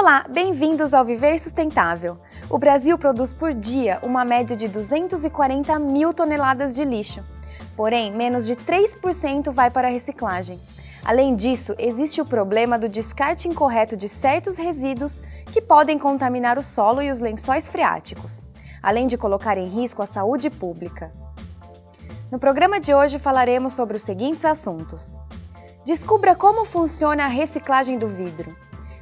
Olá, bem-vindos ao Viver Sustentável. O Brasil produz por dia uma média de 240 mil toneladas de lixo. Porém, menos de 3% vai para a reciclagem. Além disso, existe o problema do descarte incorreto de certos resíduos que podem contaminar o solo e os lençóis freáticos, além de colocar em risco a saúde pública. No programa de hoje falaremos sobre os seguintes assuntos. Descubra como funciona a reciclagem do vidro.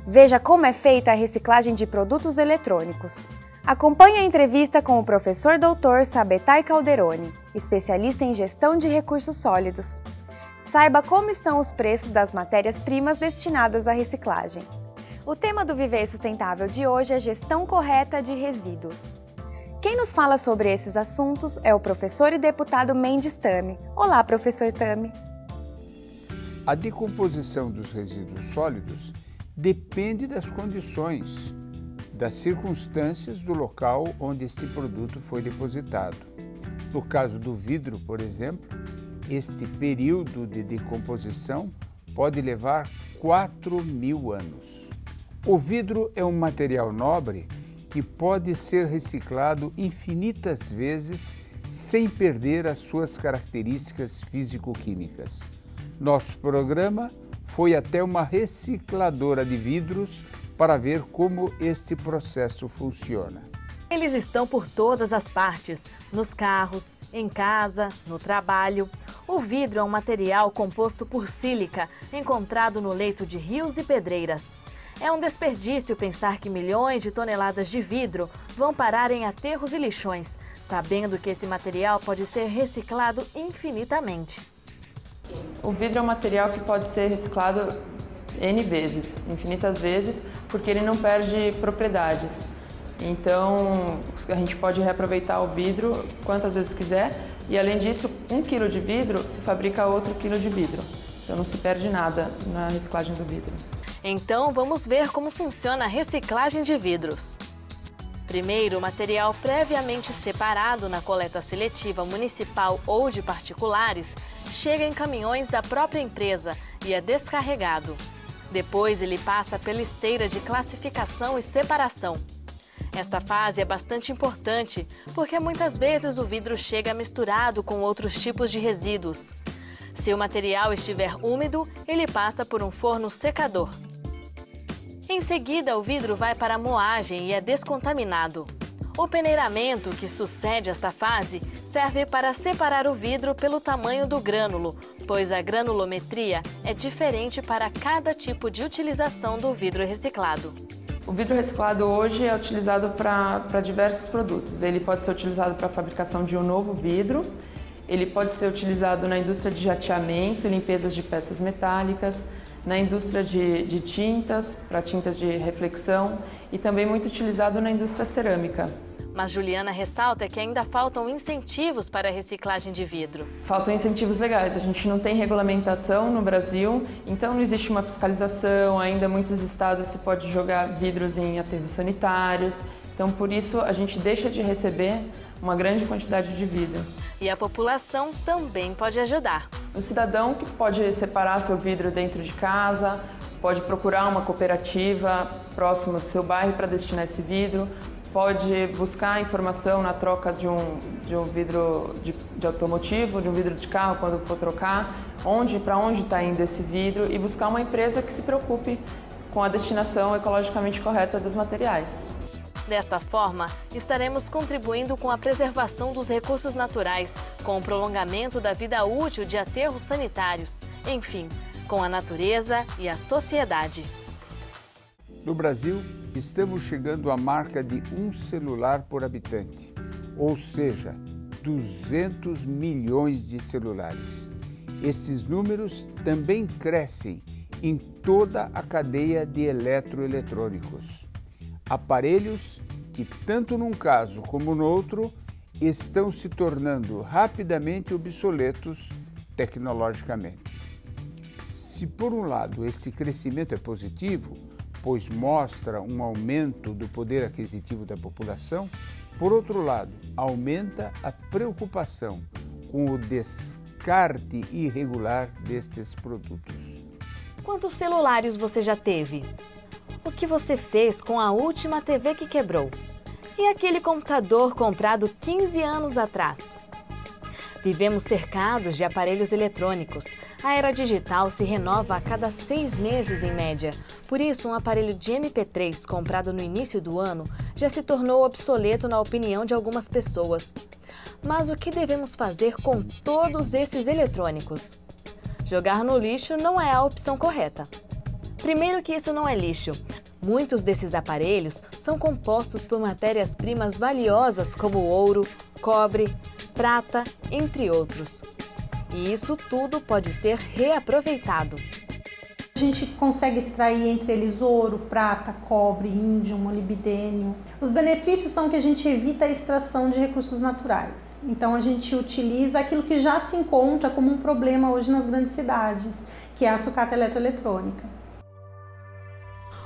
Veja como é feita a reciclagem de produtos eletrônicos. Acompanhe a entrevista com o professor Dr. Sabetai Calderoni, especialista em gestão de recursos sólidos. Saiba como estão os preços das matérias-primas destinadas à reciclagem. O tema do Viver Sustentável de hoje é gestão correta de resíduos. Quem nos fala sobre esses assuntos é o professor e deputado Mendes Tami. Olá, professor Tami. A decomposição dos resíduos sólidos depende das condições, das circunstâncias do local onde este produto foi depositado. No caso do vidro, por exemplo, este período de decomposição pode levar 4.000 anos. O vidro é um material nobre que pode ser reciclado infinitas vezes sem perder as suas características físico-químicas. Nosso programa foi até uma recicladora de vidros para ver como este processo funciona. Eles estão por todas as partes, nos carros, em casa, no trabalho. O vidro é um material composto por sílica, encontrado no leito de rios e pedreiras. É um desperdício pensar que milhões de toneladas de vidro vão parar em aterros e lixões, sabendo que esse material pode ser reciclado infinitamente. O vidro é um material que pode ser reciclado N vezes, infinitas vezes, porque ele não perde propriedades. Então, a gente pode reaproveitar o vidro quantas vezes quiser e, além disso, 1 quilo de vidro se fabrica outro quilo de vidro. Então, não se perde nada na reciclagem do vidro. Então, vamos ver como funciona a reciclagem de vidros. Primeiro, o material previamente separado na coleta seletiva municipal ou de particulares chega em caminhões da própria empresa e é descarregado. Depois, ele passa pela esteira de classificação e separação. Esta fase é bastante importante, porque muitas vezes o vidro chega misturado com outros tipos de resíduos. Se o material estiver úmido, ele passa por um forno secador. Em seguida, o vidro vai para a moagem e é descontaminado. O peneiramento, que sucede esta fase, serve para separar o vidro pelo tamanho do grânulo, pois a granulometria é diferente para cada tipo de utilização do vidro reciclado. O vidro reciclado hoje é utilizado para diversos produtos. Ele pode ser utilizado para a fabricação de um novo vidro, ele pode ser utilizado na indústria de jateamento e limpezas de peças metálicas, na indústria de tintas, para tintas de reflexão e também muito utilizado na indústria cerâmica. Mas Juliana ressalta que ainda faltam incentivos para a reciclagem de vidro. Faltam incentivos legais, a gente não tem regulamentação no Brasil, então não existe uma fiscalização, ainda muitos estados se pode jogar vidros em aterros sanitários, então por isso a gente deixa de receber uma grande quantidade de vidro. E a população também pode ajudar. O cidadão que pode separar seu vidro dentro de casa, pode procurar uma cooperativa próxima do seu bairro para destinar esse vidro, pode buscar informação na troca de um vidro de automotivo, de um vidro de carro quando for trocar, para onde está indo esse vidro e buscar uma empresa que se preocupe com a destinação ecologicamente correta dos materiais. Desta forma, estaremos contribuindo com a preservação dos recursos naturais, com o prolongamento da vida útil de aterros sanitários, enfim, com a natureza e a sociedade. No Brasil, estamos chegando à marca de 1 celular por habitante, ou seja, 200 milhões de celulares. Esses números também crescem em toda a cadeia de eletroeletrônicos. Aparelhos que, tanto num caso como no outro, estão se tornando rapidamente obsoletos tecnologicamente. Se, por um lado, este crescimento é positivo, pois mostra um aumento do poder aquisitivo da população, por outro lado, aumenta a preocupação com o descarte irregular destes produtos. Quantos celulares você já teve? O que você fez com a última TV que quebrou? E aquele computador comprado 15 anos atrás? Vivemos cercados de aparelhos eletrônicos. A era digital se renova a cada 6 meses em média. Por isso, um aparelho de MP3 comprado no início do ano já se tornou obsoleto na opinião de algumas pessoas. Mas o que devemos fazer com todos esses eletrônicos? Jogar no lixo não é a opção correta. Primeiro que isso não é lixo. Muitos desses aparelhos são compostos por matérias-primas valiosas como ouro, cobre, prata, entre outros. E isso tudo pode ser reaproveitado. A gente consegue extrair entre eles ouro, prata, cobre, índio, molibdênio. Os benefícios são que a gente evita a extração de recursos naturais. Então a gente utiliza aquilo que já se encontra como um problema hoje nas grandes cidades, que é a sucata eletroeletrônica.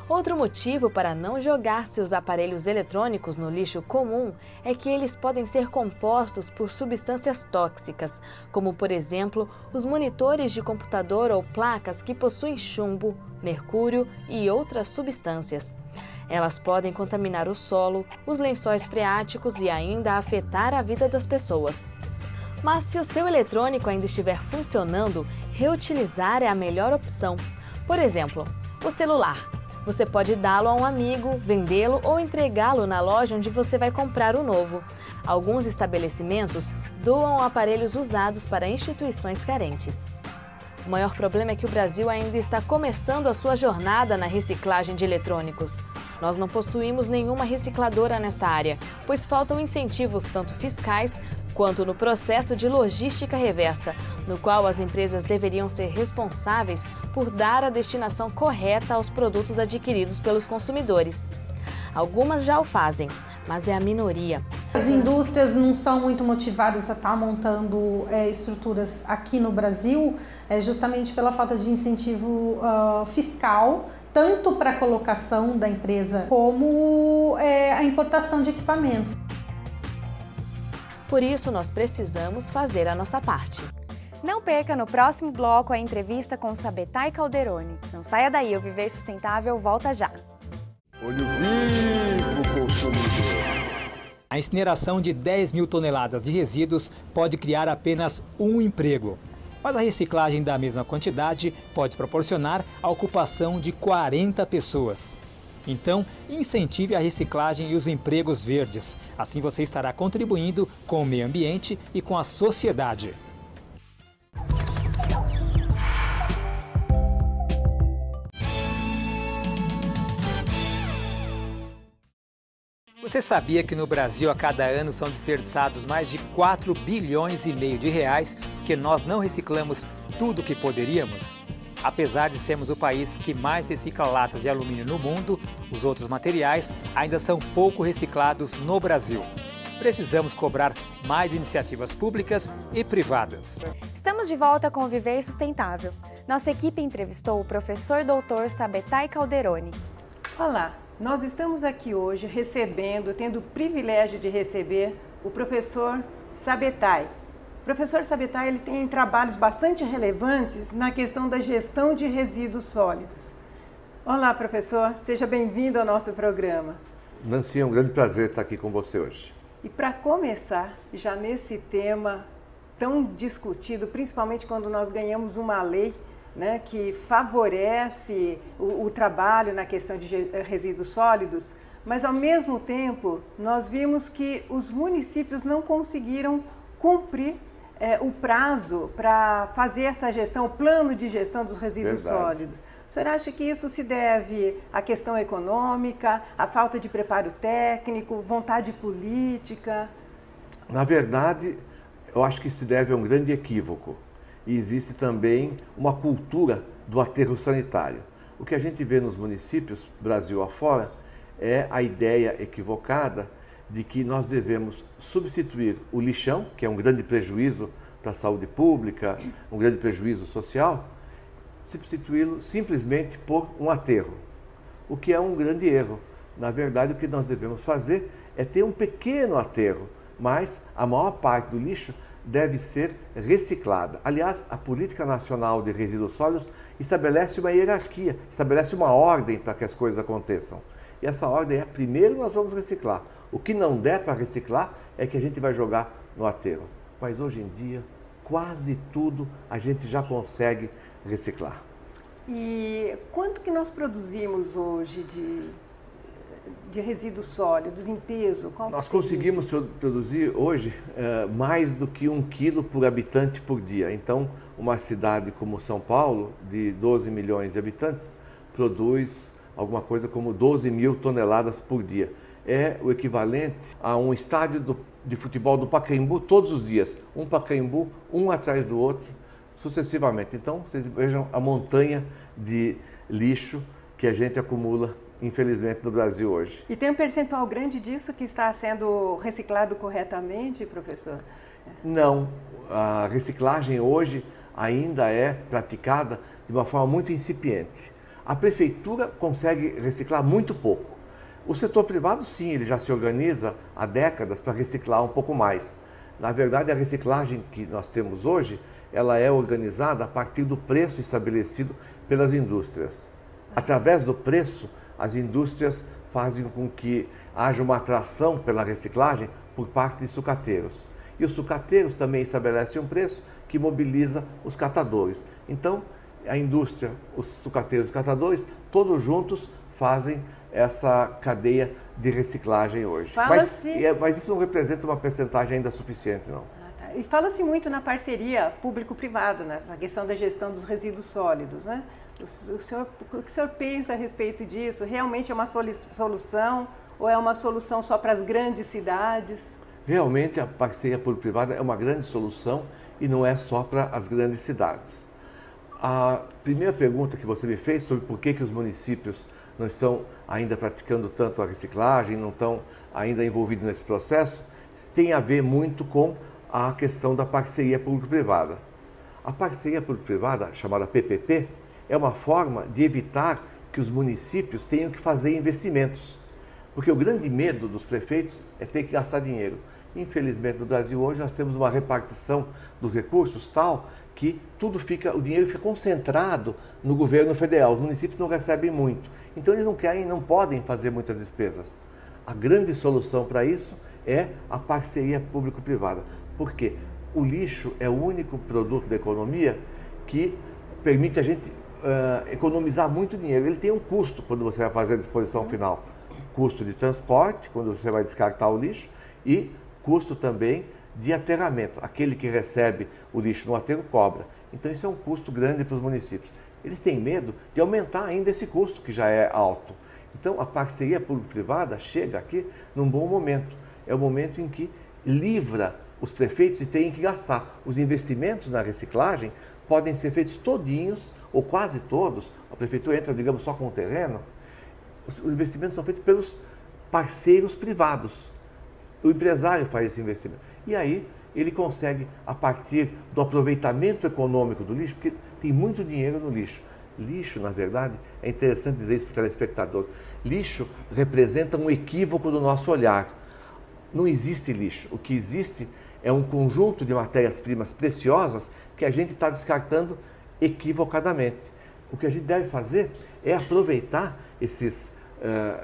Outro motivo para não jogar seus aparelhos eletrônicos no lixo comum é que eles podem ser compostos por substâncias tóxicas, como, por exemplo, os monitores de computador ou placas que possuem chumbo, mercúrio e outras substâncias. Elas podem contaminar o solo, os lençóis freáticos e ainda afetar a vida das pessoas. Mas se o seu eletrônico ainda estiver funcionando, reutilizar é a melhor opção. Por exemplo, o celular. Você pode dá-lo a um amigo, vendê-lo ou entregá-lo na loja onde você vai comprar o novo. Alguns estabelecimentos doam aparelhos usados para instituições carentes. O maior problema é que o Brasil ainda está começando a sua jornada na reciclagem de eletrônicos. Nós não possuímos nenhuma recicladora nesta área, pois faltam incentivos tanto fiscais quanto no processo de logística reversa, no qual as empresas deveriam ser responsáveis por dar a destinação correta aos produtos adquiridos pelos consumidores. Algumas já o fazem, mas é a minoria. As indústrias não são muito motivadas a estar montando estruturas aqui no Brasil, justamente pela falta de incentivo fiscal, tanto para a colocação da empresa como a importação de equipamentos. Por isso, nós precisamos fazer a nossa parte. Não perca no próximo bloco a entrevista com Sabetay Calderoni. Não saia daí, o Viver Sustentável volta já. Olho vivo, consumidor. A incineração de 10 mil toneladas de resíduos pode criar apenas um emprego. Mas a reciclagem da mesma quantidade pode proporcionar a ocupação de 40 pessoas. Então, incentive a reciclagem e os empregos verdes. Assim você estará contribuindo com o meio ambiente e com a sociedade. Você sabia que no Brasil a cada ano são desperdiçados mais de 4,5 bilhões de reais porque nós não reciclamos tudo o que poderíamos? Apesar de sermos o país que mais recicla latas de alumínio no mundo, os outros materiais ainda são pouco reciclados no Brasil. Precisamos cobrar mais iniciativas públicas e privadas. Estamos de volta com o Viver Sustentável. Nossa equipe entrevistou o professor doutor Sabetay Calderoni. Olá, nós estamos aqui hoje tendo o privilégio de receber o professor Sabetay. O professor Sabetay ele tem trabalhos bastante relevantes na questão da gestão de resíduos sólidos. Olá, professor, seja bem-vindo ao nosso programa. Nancy, é um grande prazer estar aqui com você hoje. E para começar, já nesse tema tão discutido, principalmente quando nós ganhamos uma lei, né, que favorece o trabalho na questão de resíduos sólidos, mas ao mesmo tempo nós vimos que os municípios não conseguiram cumprir o prazo para fazer essa gestão, o plano de gestão dos resíduos sólidos. O senhor acha que isso se deve à questão econômica, à falta de preparo técnico, vontade política? Na verdade, eu acho que se deve a um grande equívoco. E existe também uma cultura do aterro sanitário. O que a gente vê nos municípios, Brasil afora, é a ideia equivocada de que nós devemos substituir o lixão, que é um grande prejuízo para a saúde pública, um grande prejuízo social, substituí-lo simplesmente por um aterro, o que é um grande erro. Na verdade, o que nós devemos fazer é ter um pequeno aterro, mas a maior parte do lixo deve ser reciclada. Aliás, a Política Nacional de Resíduos Sólidos estabelece uma hierarquia, estabelece uma ordem para que as coisas aconteçam. E essa ordem é, primeiro nós vamos reciclar. O que não der para reciclar é que a gente vai jogar no aterro. Mas hoje em dia, quase tudo a gente já consegue reciclar. E quanto que nós produzimos hoje de resíduos sólidos em peso? Nós conseguimos produzir hoje mais do que 1 quilo por habitante por dia. Então, uma cidade como São Paulo, de 12 milhões de habitantes, produz alguma coisa como 12 mil toneladas por dia. É o equivalente a um estádio de futebol do Pacaembu todos os dias. Um Pacaembu, um atrás do outro, sucessivamente. Então, vocês vejam a montanha de lixo que a gente acumula, infelizmente, no Brasil hoje. E tem um percentual grande disso que está sendo reciclado corretamente, professor? Não. A reciclagem hoje ainda é praticada de uma forma muito incipiente. A prefeitura consegue reciclar muito pouco. O setor privado, sim, ele já se organiza há décadas para reciclar um pouco mais. Na verdade, a reciclagem que nós temos hoje, ela é organizada a partir do preço estabelecido pelas indústrias. Através do preço, as indústrias fazem com que haja uma atração pela reciclagem por parte de sucateiros. E os sucateiros também estabelecem um preço que mobiliza os catadores. Então, a indústria, os sucateiros e os catadores, todos juntos fazem essa cadeia de reciclagem hoje. Mas isso não representa uma percentagem ainda suficiente, não. Tá. E fala-se muito na parceria público-privado, né? Na questão da gestão dos resíduos sólidos, né? O que o senhor pensa a respeito disso? Realmente é uma solução ou é uma solução só para as grandes cidades? Realmente a parceria público-privada é uma grande solução e não é só para as grandes cidades. A primeira pergunta que você me fez sobre por que os municípios não estão ainda praticando tanto a reciclagem, não estão ainda envolvidos nesse processo, tem a ver muito com a questão da parceria público-privada. A parceria público-privada, chamada PPP, é uma forma de evitar que os municípios tenham que fazer investimentos. Porque o grande medo dos prefeitos é ter que gastar dinheiro. Infelizmente, no Brasil hoje, nós temos uma repartição dos recursos tal que o dinheiro fica concentrado no governo federal. Os municípios não recebem muito. Então, eles não podem fazer muitas despesas. A grande solução para isso é a parceria público-privada. Porque o lixo é o único produto da economia que permite a gente economizar muito dinheiro. Ele tem um custo quando você vai fazer a disposição final. Custo de transporte, quando você vai descartar o lixo, e custo também de aterramento. Aquele que recebe o lixo no aterro cobra. Então isso é um custo grande para os municípios. Eles têm medo de aumentar ainda esse custo, que já é alto. Então a parceria público-privada chega aqui num bom momento. É o momento em que livra os prefeitos de terem que gastar. Os investimentos na reciclagem podem ser feitos todinhos, ou quase todos. A prefeitura entra, digamos, só com o terreno. Os investimentos são feitos pelos parceiros privados. O empresário faz esse investimento. E aí ele consegue, a partir do aproveitamento econômico do lixo, porque tem muito dinheiro no lixo. Lixo, na verdade, é interessante dizer isso para o telespectador, lixo representa um equívoco do nosso olhar. Não existe lixo. O que existe é um conjunto de matérias-primas preciosas que a gente está descartando equivocadamente. O que a gente deve fazer é aproveitar esses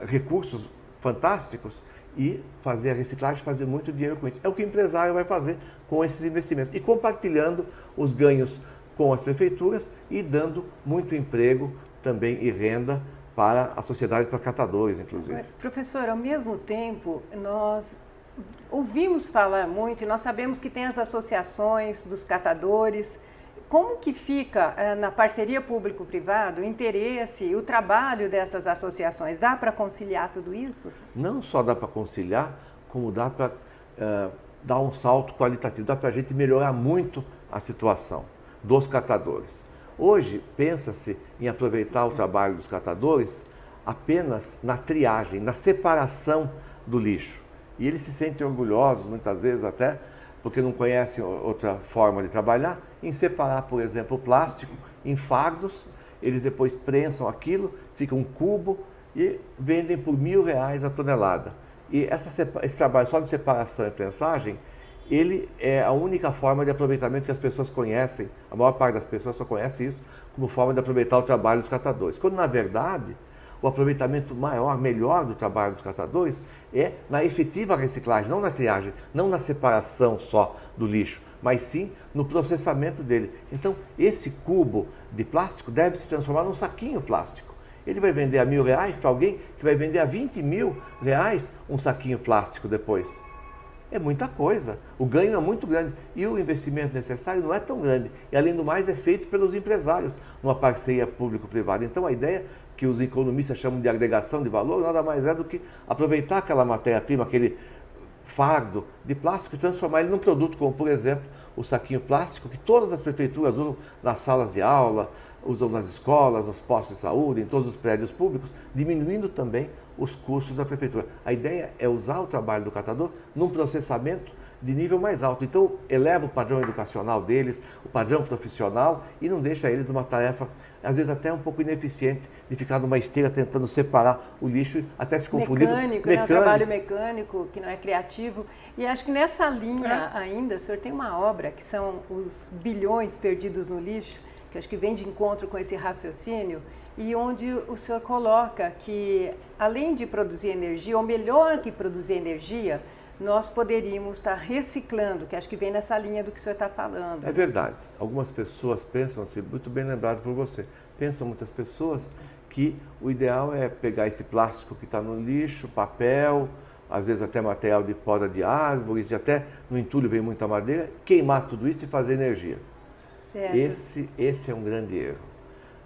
recursos fantásticos e fazer a reciclagem, fazer muito dinheiro com isso. É o que o empresário vai fazer com esses investimentos. E compartilhando os ganhos com as prefeituras e dando muito emprego também e renda para a sociedade, para catadores, inclusive. Professor, ao mesmo tempo, nós ouvimos falar muito e nós sabemos que tem as associações dos catadores. Como que fica na parceria público-privado o interesse e o trabalho dessas associações? Dá para conciliar tudo isso? Não só dá para conciliar, como dá para dar um salto qualitativo. Dá para a gente melhorar muito a situação dos catadores. Hoje, pensa-se em aproveitar o trabalho dos catadores apenas na triagem, na separação do lixo. E eles se sentem orgulhosos, muitas vezes até, porque não conhecem outra forma de trabalhar, em separar, por exemplo, o plástico em fardos, eles depois prensam aquilo, fica um cubo e vendem por R$1.000 a tonelada. E esse trabalho só de separação e prensagem, ele é a única forma de aproveitamento que as pessoas conhecem, a maior parte das pessoas só conhece isso como forma de aproveitar o trabalho dos catadores. Quando, na verdade, o aproveitamento maior, melhor do trabalho dos catadores é na efetiva reciclagem, não na triagem, não na separação só do lixo, mas sim no processamento dele. Então, esse cubo de plástico deve se transformar num saquinho plástico. Ele vai vender a R$1.000 para alguém que vai vender a R$20.000 um saquinho plástico depois. É muita coisa, o ganho é muito grande e o investimento necessário não é tão grande. E além do mais é feito pelos empresários, numa parceria público-privada. Então a ideia que os economistas chamam de agregação de valor nada mais é do que aproveitar aquela matéria-prima, aquele fardo de plástico e transformar ele num produto como, por exemplo, o saquinho plástico que todas as prefeituras usam nas salas de aula, usam nas escolas, nos postos de saúde, em todos os prédios públicos, diminuindo também os custos da prefeitura. A ideia é usar o trabalho do catador num processamento de nível mais alto. Então, eleva o padrão educacional deles, o padrão profissional e não deixa eles numa tarefa, às vezes até um pouco ineficiente, de ficar numa esteira tentando separar o lixo, até se confundir. Mecânico, né? Um trabalho mecânico que não é criativo. E acho que nessa linha ainda, o senhor tem uma obra que são os bilhões perdidos no lixo, que acho que vem de encontro com esse raciocínio, e onde o senhor coloca que, além de produzir energia, ou melhor que produzir energia, nós poderíamos estar reciclando, que acho que vem nessa linha do que o senhor está falando. É verdade. Algumas pessoas pensam, assim, muito bem lembrado por você, pensam muitas pessoas que o ideal é pegar esse plástico que está no lixo, papel, às vezes até material de poda de árvores, e até no entulho vem muita madeira, queimar tudo isso e fazer energia. Certo. Esse é um grande erro.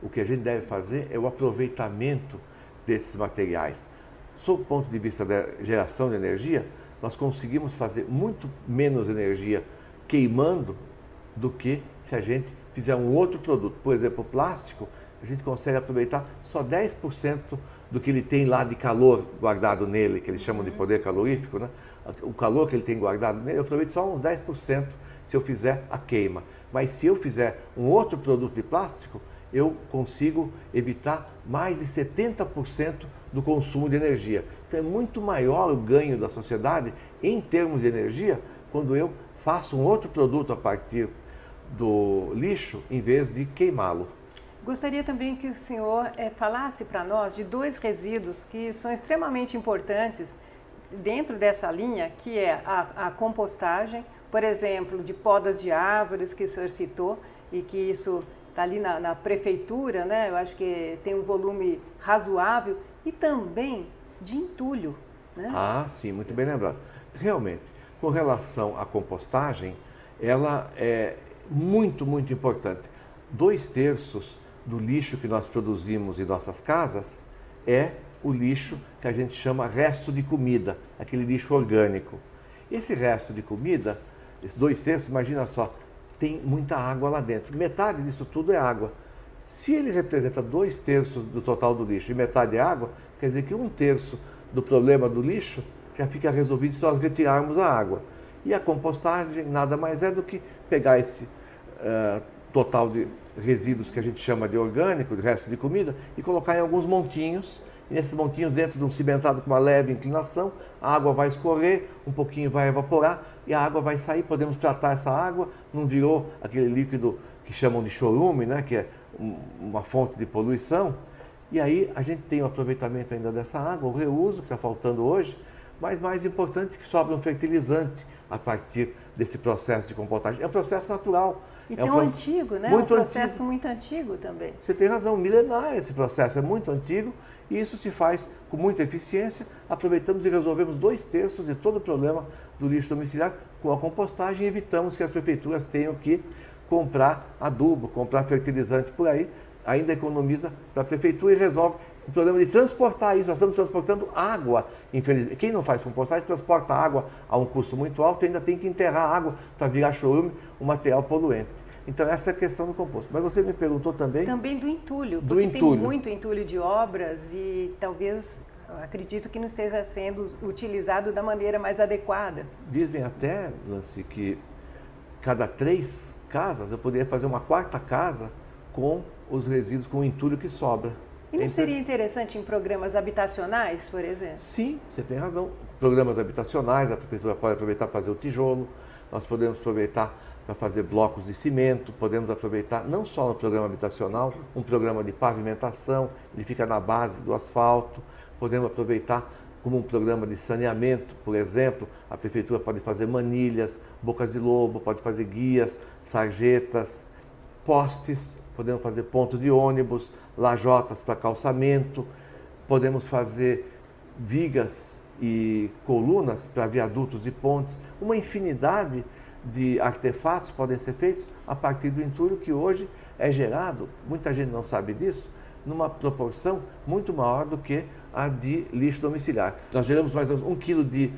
O que a gente deve fazer é o aproveitamento desses materiais. Sob o ponto de vista da geração de energia, nós conseguimos fazer muito menos energia queimando do que se a gente fizer um outro produto. Por exemplo, o plástico, a gente consegue aproveitar só 10% do que ele tem lá de calor guardado nele, que eles chamam de poder calorífico, né? O calor que ele tem guardado nele, eu aproveito só uns 10% se eu fizer a queima. Mas se eu fizer um outro produto de plástico, eu consigo evitar mais de 70% do consumo de energia. Então é muito maior o ganho da sociedade em termos de energia quando eu faço um outro produto a partir do lixo em vez de queimá-lo. Gostaria também que o senhor falasse para nós de dois resíduos que são extremamente importantes dentro dessa linha, que é a compostagem, por exemplo, de podas de árvores que o senhor citou e que isso está ali na prefeitura, né? Eu acho que tem um volume razoável, e também de entulho, né? Ah, sim, muito bem lembrado. Realmente, com relação à compostagem, ela é muito, muito importante. 2/3 do lixo que nós produzimos em nossas casas é o lixo que a gente chama resto de comida, aquele lixo orgânico. Esse resto de comida, esses 2/3, imagina só, tem muita água lá dentro. Metade disso tudo é água. Se ele representa 2/3 do total do lixo e metade é água, quer dizer que 1/3 do problema do lixo já fica resolvido se nós retirarmos a água. E a compostagem nada mais é do que pegar esse total de resíduos que a gente chama de orgânico, de resto de comida, e colocar em alguns montinhos. E nesses montinhos, dentro de um cimentado com uma leve inclinação, a água vai escorrer, um pouquinho vai evaporar e a água vai sair. Podemos tratar essa água, não virou aquele líquido que chamam de chorume, né, que é uma fonte de poluição. E aí a gente tem o aproveitamento ainda dessa água, o reuso, que está faltando hoje, mas mais importante que sobra um fertilizante a partir desse processo de compostagem. É um processo natural. E tão antigo, né? Muito um processo muito antigo também. Você tem razão, milenar esse processo, é muito antigo e isso se faz com muita eficiência. Aproveitamos e resolvemos 2/3 de todo o problema do lixo domiciliar com a compostagem e evitamos que as prefeituras tenham que comprar adubo, comprar fertilizante por aí. Ainda economiza para a prefeitura e resolve o problema de transportar isso. Nós estamos transportando água, infelizmente. Quem não faz compostagem transporta água a um custo muito alto e ainda tem que enterrar água para virar chorume, um material poluente. Então essa é a questão do composto. Mas você me perguntou também... Também do entulho, porque tem muito entulho de obras e talvez, acredito que não esteja sendo utilizado da maneira mais adequada. Dizem até, Nancy, que cada 3 casas eu poderia fazer uma 4ª casa com os resíduos, com o entulho que sobra. E não seria interessante em programas habitacionais, por exemplo? Sim, você tem razão. Programas habitacionais, a prefeitura pode aproveitar para fazer o tijolo, nós podemos aproveitar para fazer blocos de cimento, podemos aproveitar não só no programa habitacional, um programa de pavimentação, ele fica na base do asfalto, podemos aproveitar como um programa de saneamento, por exemplo, a prefeitura pode fazer manilhas, bocas de lobo, pode fazer guias, sarjetas, postes, podemos fazer ponto de ônibus, lajotas para calçamento, podemos fazer vigas e colunas para viadutos e pontes, uma infinidade de artefatos podem ser feitos a partir do entulho que hoje é gerado, muita gente não sabe disso, numa proporção muito maior do que a de lixo domiciliar. Nós geramos mais ou menos 1 kg de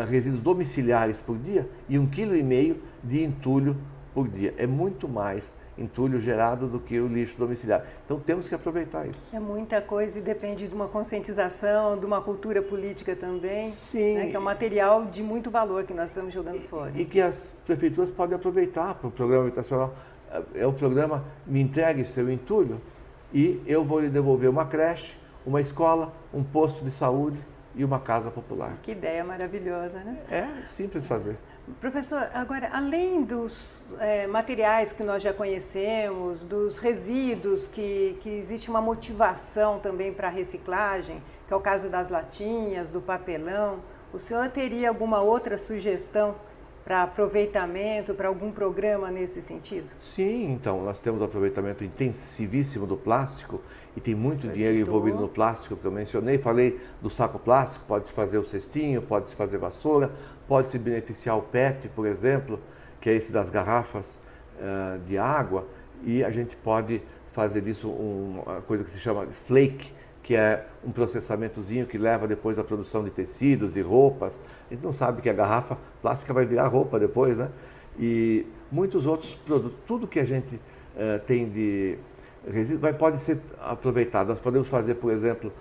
resíduos domiciliares por dia e 1,5 kg de entulho por dia. É muito mais entulho gerado do que o lixo domiciliar. Então temos que aproveitar isso. É muita coisa e depende de uma conscientização, de uma cultura política também. Sim. Né, que é um material de muito valor que nós estamos jogando fora. E que as prefeituras podem aproveitar para o programa habitacional. É o programa Me Entregue Seu Entulho e eu vou lhe devolver uma creche, uma escola, um posto de saúde e uma casa popular. Que ideia maravilhosa, né? É simples fazer. Professor, agora, além dos materiais que nós já conhecemos, dos resíduos, que existe uma motivação também para a reciclagem, que é o caso das latinhas, do papelão, o senhor teria alguma outra sugestão para aproveitamento, para algum programa nesse sentido? Sim, então, nós temos o aproveitamento intensivíssimo do plástico e tem muito dinheiro envolvido no plástico que eu mencionei. Falei do saco plástico, pode-se fazer o cestinho, pode-se fazer vassoura, pode-se beneficiar o PET, por exemplo, que é esse das garrafas de água, e a gente pode fazer disso uma coisa que se chama flake, que é um processamentozinho que leva depois à produção de tecidos, de roupas. A gente não sabe que a garrafa plástica vai virar roupa depois, né? E muitos outros produtos, tudo que a gente tem de resíduo pode ser aproveitado. Nós podemos fazer, por exemplo,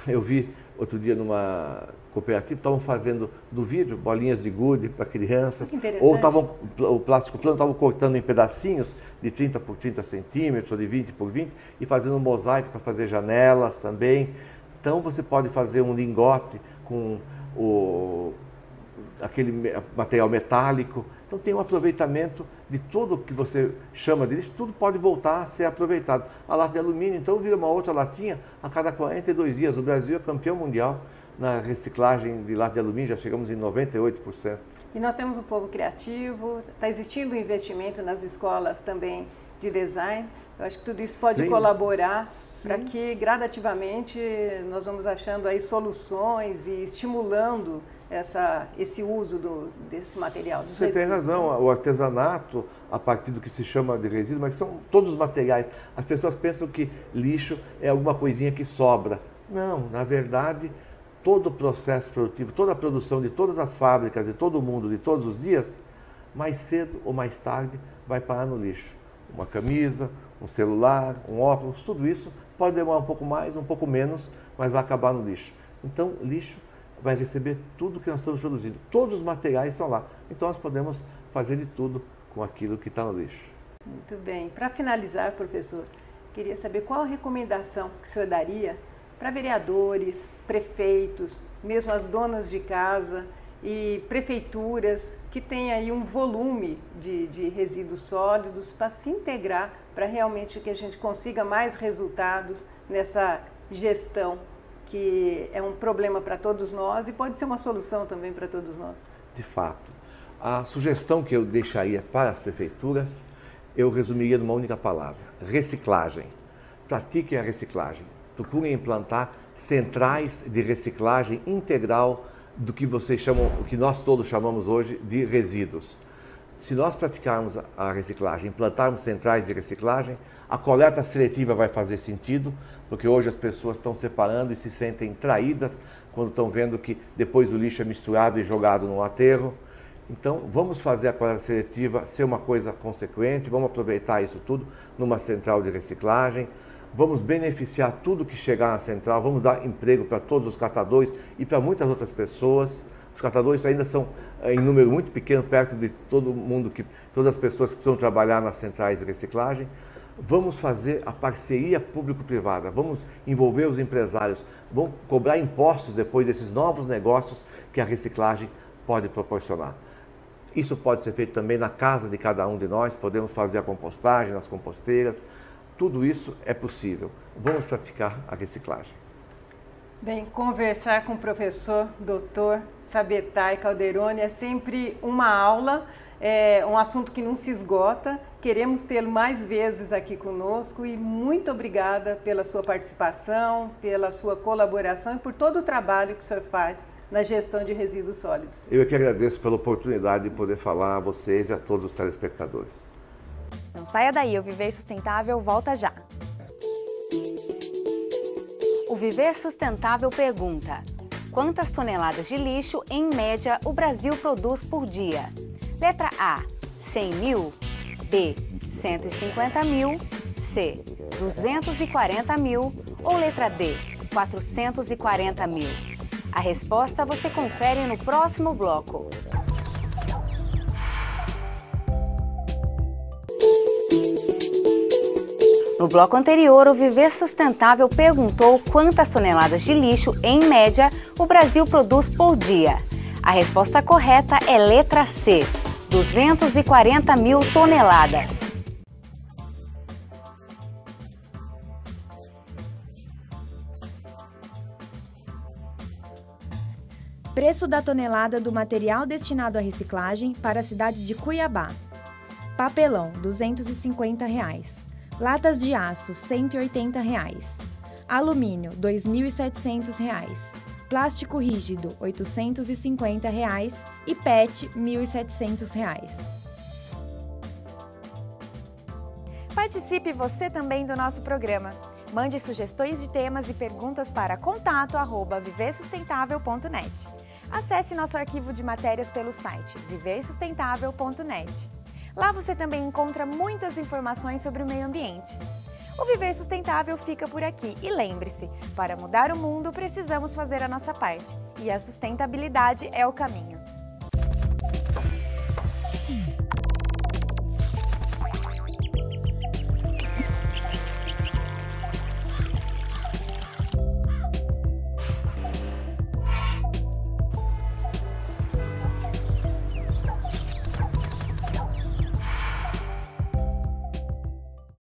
eu vi outro dia numa cooperativa, estavam fazendo do vidro bolinhas de gude para crianças, ou o plástico plano estavam cortando em pedacinhos de 30 por 30 centímetros, ou de 20 por 20, e fazendo um mosaico para fazer janelas também. Então você pode fazer um lingote com aquele material metálico. Então tem um aproveitamento de tudo que você chama de lixo, tudo pode voltar a ser aproveitado. A lata de alumínio, então, vira uma outra latinha a cada 42 dias. O Brasil é campeão mundial na reciclagem de lata de alumínio, já chegamos em 98%. E nós temos um povo criativo, está existindo um investimento nas escolas também de design. Eu acho que tudo isso pode colaborar para que gradativamente nós vamos achando aí soluções e estimulando esse uso desse material. Você tem razão, o artesanato, a partir do que se chama de resíduo, mas são todos os materiais. As pessoas pensam que lixo é alguma coisinha que sobra. Não, na verdade, todo o processo produtivo, toda a produção de todas as fábricas de todo o mundo, de todos os dias, mais cedo ou mais tarde vai parar no lixo. Uma camisa, um celular, um óculos, tudo isso pode demorar um pouco mais, um pouco menos, mas vai acabar no lixo. Então, lixo vai receber tudo que nós estamos produzindo. Todos os materiais estão lá. Então, nós podemos fazer de tudo com aquilo que está no lixo. Muito bem. Para finalizar, professor, queria saber qual a recomendação que o senhor daria para vereadores, prefeitos, mesmo as donas de casa e prefeituras que têm aí um volume de resíduos sólidos para se integrar, para realmente que a gente consiga mais resultados nessa gestão, que é um problema para todos nós e pode ser uma solução também para todos nós. De fato. A sugestão que eu deixaria para as prefeituras, eu resumiria numa única palavra: reciclagem. Pratiquem a reciclagem. Procurem implantar centrais de reciclagem integral do que vocês chamam, o que nós todos chamamos hoje de resíduos. Se nós praticarmos a reciclagem, implantarmos centrais de reciclagem, a coleta seletiva vai fazer sentido, porque hoje as pessoas estão separando e se sentem traídas quando estão vendo que depois o lixo é misturado e jogado no aterro. Então, vamos fazer a coleta seletiva ser uma coisa consequente, vamos aproveitar isso tudo numa central de reciclagem, vamos beneficiar tudo que chegar na central, vamos dar emprego para todos os catadores e para muitas outras pessoas. Os catadores ainda são em número muito pequeno, perto de todo mundo, todas as pessoas que precisam trabalhar nas centrais de reciclagem. Vamos fazer a parceria público-privada, vamos envolver os empresários, vamos cobrar impostos depois desses novos negócios que a reciclagem pode proporcionar. Isso pode ser feito também na casa de cada um de nós, podemos fazer a compostagem nas composteiras, tudo isso é possível. Vamos praticar a reciclagem. Bem, conversar com o professor Dr. Sabetay Calderoni é sempre uma aula, é um assunto que não se esgota. Queremos tê-lo mais vezes aqui conosco e muito obrigada pela sua participação, pela sua colaboração e por todo o trabalho que o senhor faz na gestão de resíduos sólidos. Eu que agradeço pela oportunidade de poder falar a vocês e a todos os telespectadores. Não saia daí, o Viver Sustentável volta já. O Viver Sustentável pergunta: quantas toneladas de lixo, em média, o Brasil produz por dia? Letra A, 100 mil. B, 150 mil. C, 240 mil. Ou letra D, 440 mil? A resposta você confere no próximo bloco. No bloco anterior, o Viver Sustentável perguntou quantas toneladas de lixo, em média, o Brasil produz por dia. A resposta correta é letra C, 240 mil toneladas. Preço da tonelada do material destinado à reciclagem para a cidade de Cuiabá. Papelão, R$ 250. Latas de aço, R$ 180. Alumínio, R$ 2.700. Plástico rígido, R$ 850. E PET, R$ 1.700. Participe você também do nosso programa. Mande sugestões de temas e perguntas para contato@viversustentável.net. Acesse nosso arquivo de matérias pelo site viversustentável.net. Lá você também encontra muitas informações sobre o meio ambiente. O Viver Sustentável fica por aqui e lembre-se, para mudar o mundo precisamos fazer a nossa parte e a sustentabilidade é o caminho.